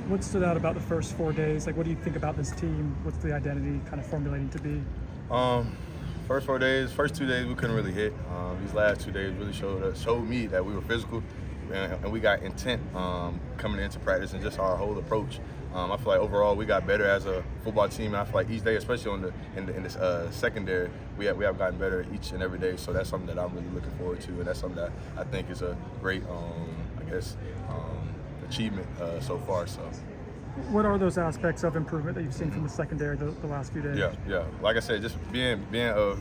What stood out about the first 4 days? Like, what do you think about this team? What's the identity kind of formulating to be? Um, first 4 days, first 2 days we couldn't really hit. These last 2 days really showed me that we were physical, and we got intent coming into practice and just our whole approach. I feel like overall we got better as a football team, and I feel like each day, especially in this secondary, we have gotten better each and every day. So that's something that I'm really looking forward to, and that's something that I think is a great, achievement so far. So. What are those aspects of improvement that you've seen from the secondary the last few days? Yeah. Like I said, just being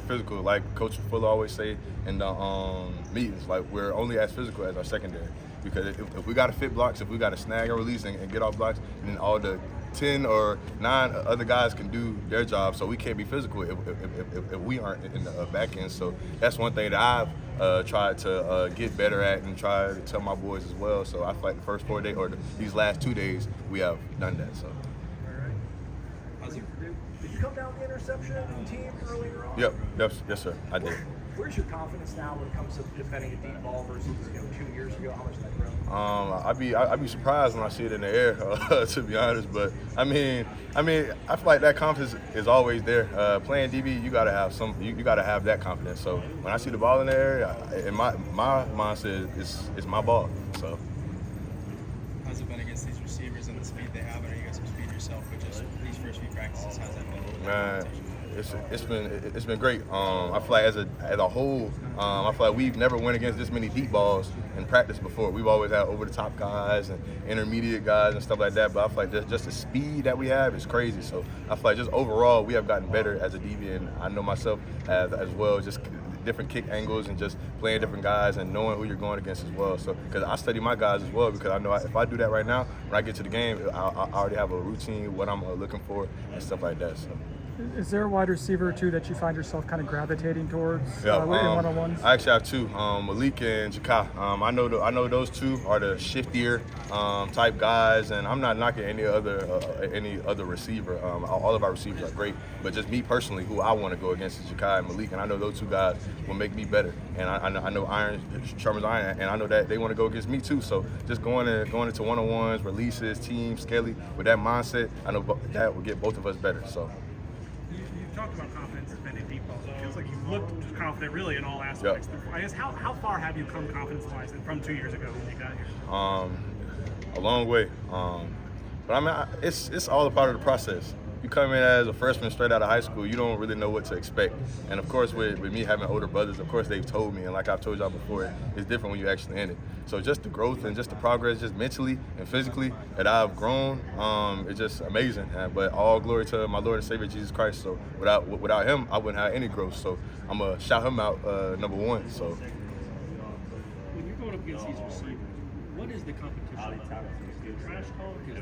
physical, like Coach Fuller always say in the meetings, like we're only as physical as our secondary. Because if we got to fit blocks, if we got to snag and release and get off blocks, then all the 10 or 9 other guys can do their job. So we can't be physical if we aren't in the back end. So that's one thing that I've tried to get better at and try to tell my boys as well. So I feel like the first 4 days or these last 2 days we have done that. So. All right. Did you come down the interception team earlier on? Yep. Yes, sir. I did. Where's your confidence now when it comes to defending a deep ball versus 2 years ago? How much has that grown? I'd be surprised when I see it in the air, to be honest. But I mean, I feel like that confidence is always there. Playing DB, you gotta have you gotta have that confidence. So when I see the ball in the air, in my mindset is my ball. So. How's it been against these receivers and the speed they have? I know you got some speed yourself, but just these first few practices, how's that been? Man, it's been great. I feel like as a whole, I feel like we've never went against this many deep balls in practice before. We've always had over the top guys and intermediate guys and stuff like that. But I feel like just the speed that we have is crazy. So I feel like just overall we have gotten better as a DB, and I know myself as well. Just different kick angles and just playing different guys and knowing who you're going against as well. So because I study my guys as well, because I know if I do that right now, when I get to the game, I already have a routine, what I'm looking for and stuff like that. So. Is there a wide receiver or two that you find yourself kind of gravitating towards in Yeah, one-on-ones? I actually have two, Malik and Jakai. I know those two are the shiftier type guys, and I'm not knocking any other receiver. All of our receivers are great, but just me personally, who I want to go against is Jakai and Malik, and I know those two guys will make me better. And I know iron sharpens iron, and I know that they want to go against me too. So just going into one-on-ones, releases, team, Skelly, with that mindset, I know that will get both of us better. So. You talked about confidence defending deep balls. It feels like you've looked confident really in all aspects. Yep. I guess how far have you come confidence-wise from 2 years ago when you got here? A long way. But I mean, it's all a part of the process. You come in as a freshman straight out of high school, you don't really know what to expect. And of course, with me having older brothers, of course they've told me, and like I've told y'all before, it's different when you actually in it. So just the growth and just the progress, just mentally and physically that I've grown, it's just amazing. But all glory to my Lord and Savior Jesus Christ. So without him, I wouldn't have any growth. So I'm gonna shout him out number one. So. When you're going up against these receivers, what is the competition level? Is there trash talk? Is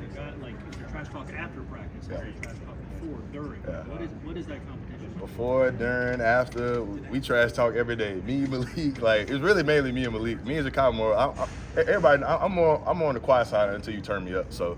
there trash talk after practice? Is there trash talk before, during? Yeah. What is that competition? Before, during, after, we trash talk every day. Me, Malik, like it's really mainly me and Malik. Me and Jakai more. Everybody, I'm more on the quiet side until you turn me up. So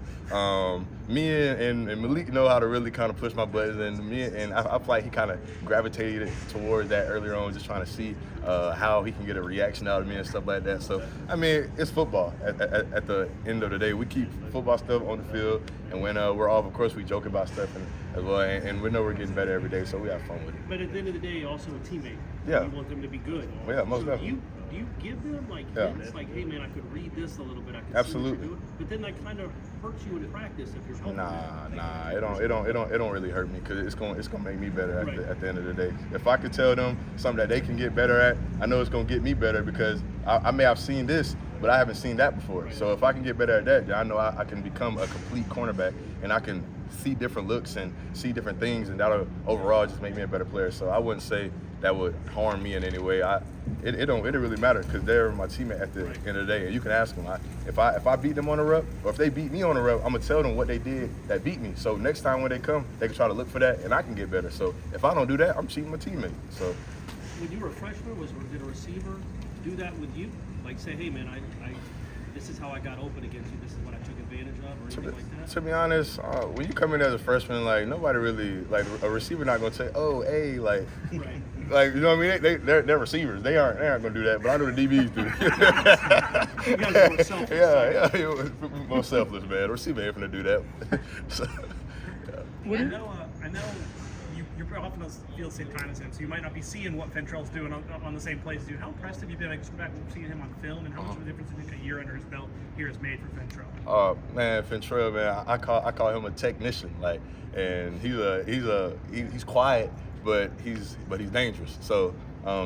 me and Malik know how to really kind of push my buttons, and I feel like he kind of gravitated towards that earlier on, just trying to see how he can get a reaction out of me and stuff like that. So I mean, it's football. At the end of the day, we keep football stuff on the field, and when we're off, of course, we joke about stuff as well, and we know we're getting better every day, so we have fun with it. But at the end of the day, also a teammate. Yeah. You want them to be good. Well, yeah, most so definitely. Do you give them hints, like, hey man, I could read this a little bit, I could Absolutely. see what you're doing, but then that kind of hurts you in practice if you're helping Nah, it don't really hurt me, because it's gonna make me better at the end of the day. If I could tell them something that they can get better at, I know it's gonna get me better, because I may have seen this, but I haven't seen that before. So if I can get better at that, then I know I can become a complete cornerback, and I can see different looks and see different things, and that'll overall just make me a better player. So I wouldn't say that would harm me in any way. It don't really matter, because they're my teammate at the end of the day, and you can ask them. If I beat them on the rep, or if they beat me on the rep, I'm gonna tell them what they did that beat me. So next time when they come, they can try to look for that, and I can get better. So if I don't do that, I'm cheating my teammate. So when you were a freshman, did a receiver do that with you? Like say, hey man, this is how I got open against you. This is what I took advantage of, or anything like that? To be honest, when you come in as a freshman, like nobody really, like a receiver not gonna say, oh, hey, like, Right. Like, you know what I mean? They're receivers. They aren't gonna do that. But I know the DBs do. You guys are more selfish. yeah, more selfless, man. The receiver ain't gonna do that. So, What do you- I know you often don't feel the same time as him, so you might not be seeing what Fentrell's doing on the same plays as you. How impressed have you been back seeing him on film, and how much of a difference do you think a year under his belt here has made for Fentrell? Man, Fentrell, man, I call him a technician, like, and he's quiet, but he's dangerous. So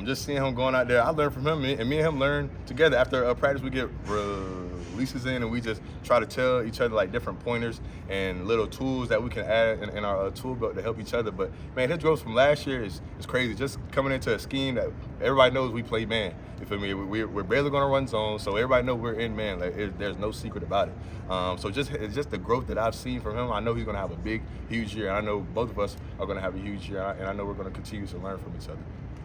just seeing him going out there, I learned from him, and me and him learn together. After practice, we get releases in, and we just try to tell each other like different pointers and little tools that we can add in our tool belt to help each other. But man, his growth from last year is crazy. Just coming into a scheme that everybody knows we play man. You feel me? We're barely going to run zone, so everybody knows we're in man. Like there's no secret about it. So it's just the growth that I've seen from him. I know he's going to have a big, huge year. And I know both of us are going to have a huge year, and I know we're going to continue to learn from each other.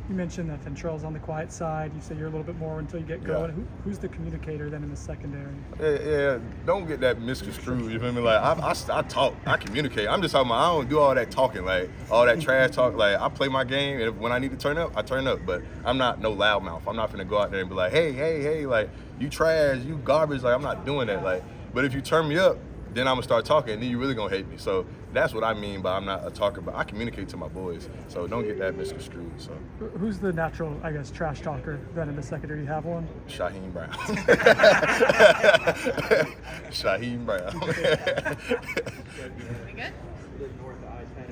You mentioned that Fentrell's on the quiet side. You say you're a little bit more until you get going. Yeah. Who's the communicator then in the secondary? Yeah, don't get that misconstrued. You feel me? Like I talk, I communicate. I'm just talking about, I don't do all that talking, like all that trash talk. Like I play my game, and when I need to turn up, I turn up. But I'm not no loudmouth. I'm not gonna go out there and be like, hey, like you trash, you garbage. Like I'm not doing that. Like, but if you turn me up, then I'm gonna start talking, and then you really gonna hate me. So that's what I mean by I'm not a talker, but I communicate to my boys. So don't get that misconstrued. So Who's the natural, I guess, trash talker then in the secondary? You have one? Shaheem Brown. Shaheem Brown. We good?